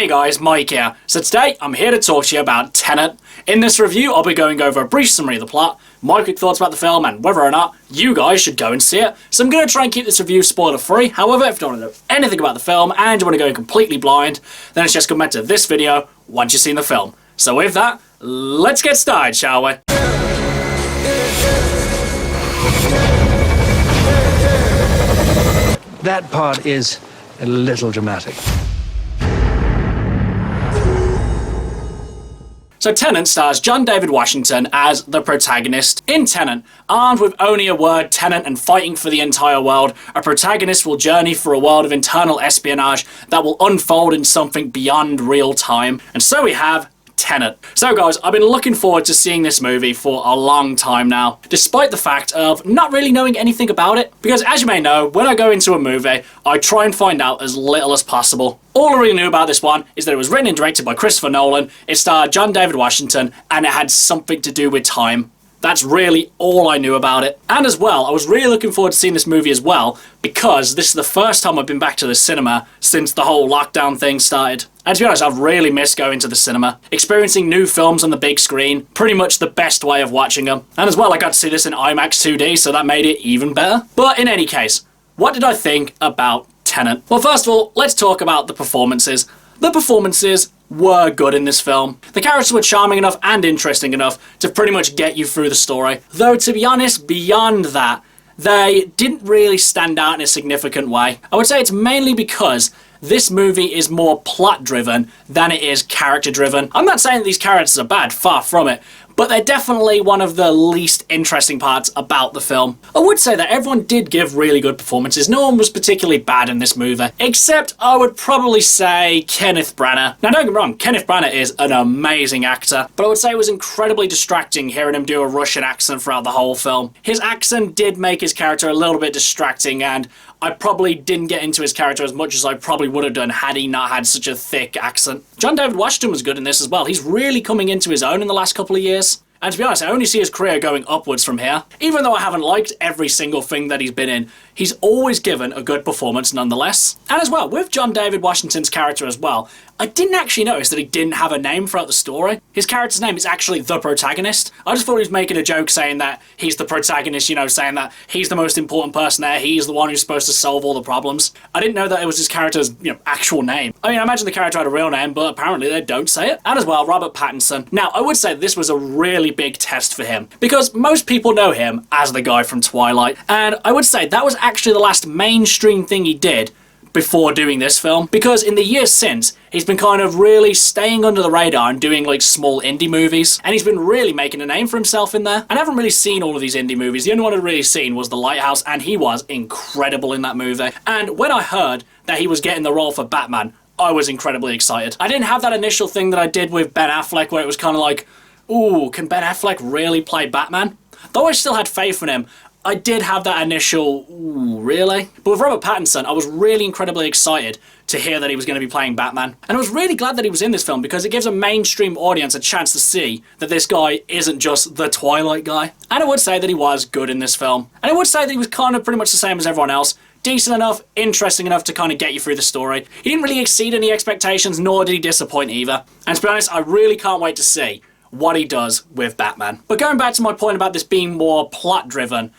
Hey guys, Mike here. So today, I'm here to talk to you about Tenet. In this review, I'll be going over a brief summary of the plot, my quick thoughts about the film, and whether or not you guys should go and see it. So I'm going to try and keep this review spoiler-free. However, if you don't want to know anything about the film, and you want to go completely blind, then it's just come back to this video once you've seen the film. So with that, let's get started, shall we? That part is a little dramatic. So Tenet stars John David Washington as the protagonist. In Tenet, armed with only a word, Tenet, and fighting for the entire world, a protagonist will journey through a world of internal espionage that will unfold in something beyond real time. And so we have Tenet. So guys, I've been looking forward to seeing this movie for a long time now, despite the fact of not really knowing anything about it. Because as you may know, when I go into a movie, I try and find out as little as possible. All I really knew about this one is that it was written and directed by Christopher Nolan, it starred John David Washington, and it had something to do with time. That's really all I knew about it. And as well, I was really looking forward to seeing this movie as well, because this is the first time I've been back to the cinema since the whole lockdown thing started. And to be honest, I've really missed going to the cinema. Experiencing new films on the big screen, pretty much the best way of watching them. And as well, I got to see this in IMAX 2D, so that made it even better. But in any case, what did I think about Tenet? Well, first of all, let's talk about the performances. The performances were good in this film. The characters were charming enough and interesting enough to pretty much get you through the story. Though, to be honest, beyond that, they didn't really stand out in a significant way. I would say it's mainly because this movie is more plot-driven than it is character-driven. I'm not saying that these characters are bad, far from it, but they're definitely one of the least interesting parts about the film. I would say that everyone did give really good performances. No one was particularly bad in this movie, except I would probably say Kenneth Branagh. Now don't get me wrong, Kenneth Branagh is an amazing actor, but I would say it was incredibly distracting hearing him do a Russian accent throughout the whole film. His accent did make his character a little bit distracting, and I probably didn't get into his character as much as I probably would have done had he not had such a thick accent. John David Washington was good in this as well. He's really coming into his own in the last couple of years. And to be honest, I only see his career going upwards from here. Even though I haven't liked every single thing that he's been in, he's always given a good performance nonetheless. And as well, with John David Washington's character as well, I didn't actually notice that he didn't have a name throughout the story. His character's name is actually the protagonist. I just thought he was making a joke saying that he's the protagonist, you know, saying that he's the most important person there, he's the one who's supposed to solve all the problems. I didn't know that it was his character's, actual name. I mean, I imagine the character had a real name, but apparently they don't say it. And as well, Robert Pattinson. Now, I would say this was a really big test for him, because most people know him as the guy from Twilight, and I would say that was actually the last mainstream thing he did before doing this film, because in the years since, he's been kind of really staying under the radar and doing like small indie movies, and he's been really making a name for himself in there. And I haven't really seen all of these indie movies. The only one I've really seen was The Lighthouse, and he was incredible in that movie. And when I heard that he was getting the role for Batman, I was incredibly excited. I didn't have that initial thing that I did with Ben Affleck where it was kind of like, ooh, can Ben Affleck really play Batman? Though I still had faith in him, I did have that initial, ooh, really? But with Robert Pattinson, I was really incredibly excited to hear that he was going to be playing Batman. And I was really glad that he was in this film, because it gives a mainstream audience a chance to see that this guy isn't just the Twilight guy. And I would say that he was good in this film. And I would say that he was kind of pretty much the same as everyone else. Decent enough, interesting enough to kind of get you through the story. He didn't really exceed any expectations, nor did he disappoint either. And to be honest, I really can't wait to see what he does with Batman. But going back to my point about this being more plot-driven,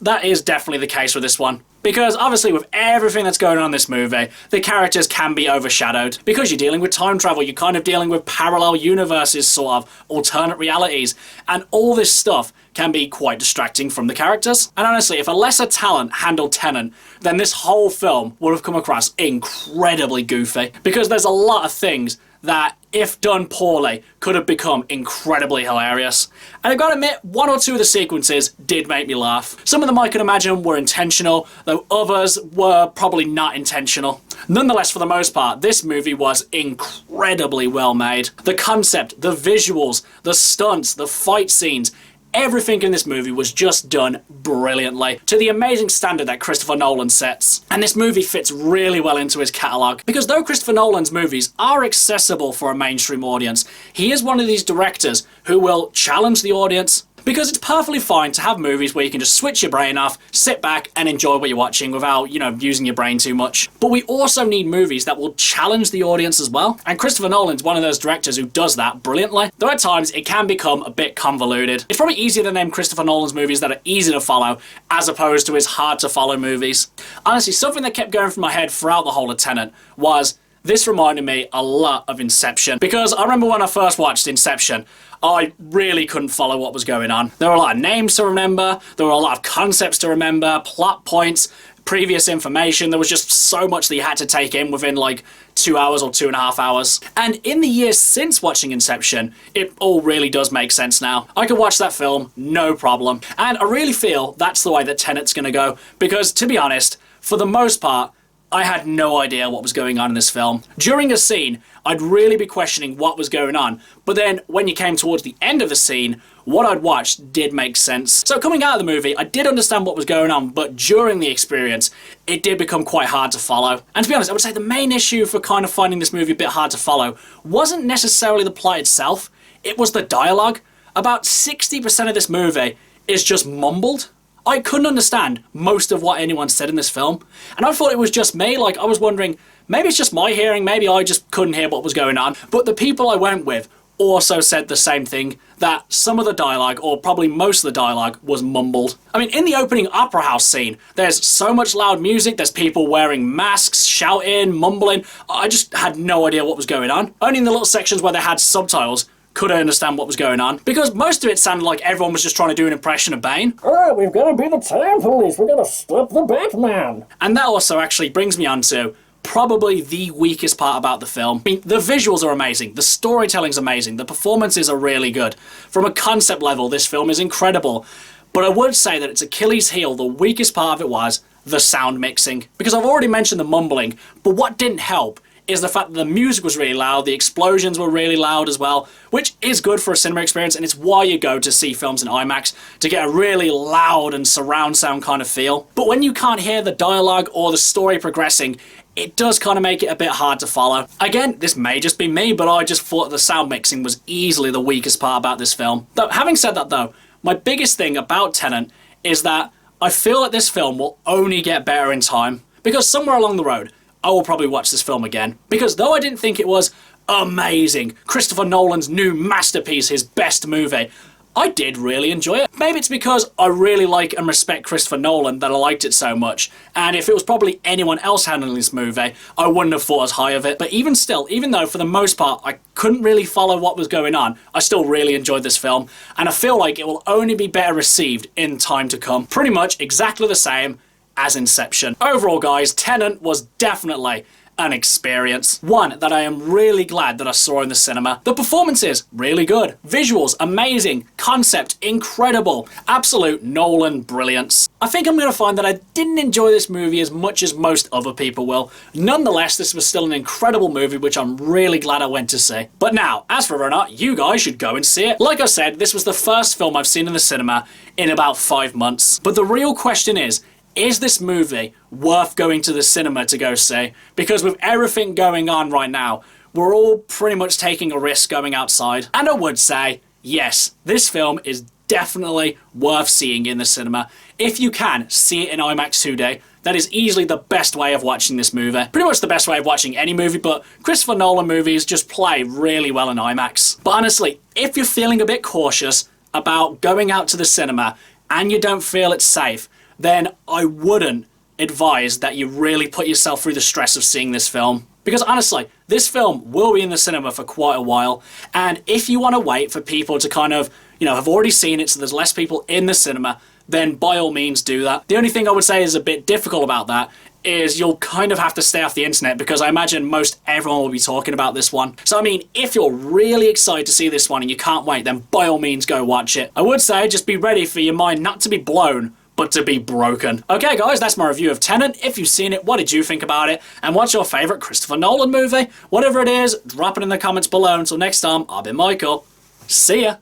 that is definitely the case with this one. Because obviously with everything that's going on in this movie, the characters can be overshadowed. Because you're dealing with time travel, you're kind of dealing with parallel universes, sort of, alternate realities, and all this stuff can be quite distracting from the characters. And honestly, if a lesser talent handled Tenet, then this whole film would have come across incredibly goofy. Because there's a lot of things that, if done poorly, could have become incredibly hilarious. And I've got to admit, one or two of the sequences did make me laugh. Some of them I can imagine were intentional, though others were probably not intentional. Nonetheless, for the most part, this movie was incredibly well made. The concept, the visuals, the stunts, the fight scenes, everything in this movie was just done brilliantly, to the amazing standard that Christopher Nolan sets. And this movie fits really well into his catalogue, because though Christopher Nolan's movies are accessible for a mainstream audience, he is one of these directors who will challenge the audience, Because it's perfectly fine to have movies where you can just switch your brain off, sit back and enjoy what you're watching without, using your brain too much. But we also need movies that will challenge the audience as well. And Christopher Nolan's one of those directors who does that brilliantly. Though at times it can become a bit convoluted. It's probably easier to name Christopher Nolan's movies that are easy to follow as opposed to his hard to follow movies. Honestly, something that kept going through my head throughout the whole of Tenet was this reminded me a lot of Inception. Because I remember when I first watched Inception, I really couldn't follow what was going on. There were a lot of names to remember, there were a lot of concepts to remember, plot points, previous information. There was just so much that you had to take in within like 2 hours or 2.5 hours. And in the years since watching Inception, it all really does make sense now. I could watch that film, no problem. And I really feel that's the way that Tenet's gonna go, because to be honest, for the most part, I had no idea what was going on in this film. During a scene, I'd really be questioning what was going on, but then when you came towards the end of the scene, what I'd watched did make sense. So coming out of the movie, I did understand what was going on, but during the experience, it did become quite hard to follow. And to be honest, I would say the main issue for kind of finding this movie a bit hard to follow wasn't necessarily the plot itself, it was the dialogue. About 60% of this movie is just mumbled. I couldn't understand most of what anyone said in this film, and I thought it was just me. Like, I was wondering, maybe it's just my hearing, maybe I just couldn't hear what was going on. But the people I went with also said the same thing, that some of the dialogue, or probably most of the dialogue, was mumbled. I mean, in the opening opera house scene, there's so much loud music, there's people wearing masks, shouting, mumbling. I just had no idea what was going on. Only in the little sections where they had subtitles could I understand what was going on, because most of it sounded like everyone was just trying to do an impression of Bane. Alright, we've got to be the time police, we're gonna stop the Batman! And that also actually brings me on to probably the weakest part about the film. I mean, the visuals are amazing, the storytelling's amazing, the performances are really good. From a concept level, this film is incredible. But I would say that its Achilles heel, the weakest part of it was the sound mixing. Because I've already mentioned the mumbling, but what didn't help is the fact that the music was really loud, the explosions were really loud as well, which is good for a cinema experience, and it's why you go to see films in IMAX, to get a really loud and surround sound kind of feel. But when you can't hear the dialogue or the story progressing, it does kind of make it a bit hard to follow. Again, this may just be me, but I just thought the sound mixing was easily the weakest part about this film. Though, having said that though, my biggest thing about Tenet is that I feel that this film will only get better in time, because somewhere along the road, I will probably watch this film again. Because though I didn't think it was amazing, Christopher Nolan's new masterpiece, his best movie, I did really enjoy it. Maybe it's because I really like and respect Christopher Nolan that I liked it so much, and if it was probably anyone else handling this movie, I wouldn't have thought as high of it. But even still, even though for the most part I couldn't really follow what was going on, I still really enjoyed this film, and I feel like it will only be better received in time to come. Pretty much exactly the same as Inception. Overall, guys, Tenet was definitely an experience. One that I am really glad that I saw in the cinema. The performances, really good. Visuals, amazing. Concept, incredible. Absolute Nolan brilliance. I think I'm going to find that I didn't enjoy this movie as much as most other people will. Nonetheless, this was still an incredible movie, which I'm really glad I went to see. But now, as for whether or not, you guys should go and see it. Like I said, this was the first film I've seen in the cinema in about 5 months. But the real question is this movie worth going to the cinema to go see? Because with everything going on right now, we're all pretty much taking a risk going outside. And I would say, yes, this film is definitely worth seeing in the cinema. If you can, see it in IMAX 2D. That is easily the best way of watching this movie. Pretty much the best way of watching any movie, but Christopher Nolan movies just play really well in IMAX. But honestly, if you're feeling a bit cautious about going out to the cinema and you don't feel it's safe, then I wouldn't advise that you really put yourself through the stress of seeing this film. Because honestly, this film will be in the cinema for quite a while, and if you want to wait for people to kind of, have already seen it so there's less people in the cinema, then by all means do that. The only thing I would say is a bit difficult about that is you'll kind of have to stay off the internet, because I imagine most everyone will be talking about this one. So I mean, if you're really excited to see this one and you can't wait, then by all means go watch it. I would say just be ready for your mind not to be blown, but to be broken. Okay guys, that's my review of Tenet. If you've seen it, what did you think about it? And what's your favourite Christopher Nolan movie? Whatever it is, drop it in the comments below. Until next time, I've been Michael. See ya!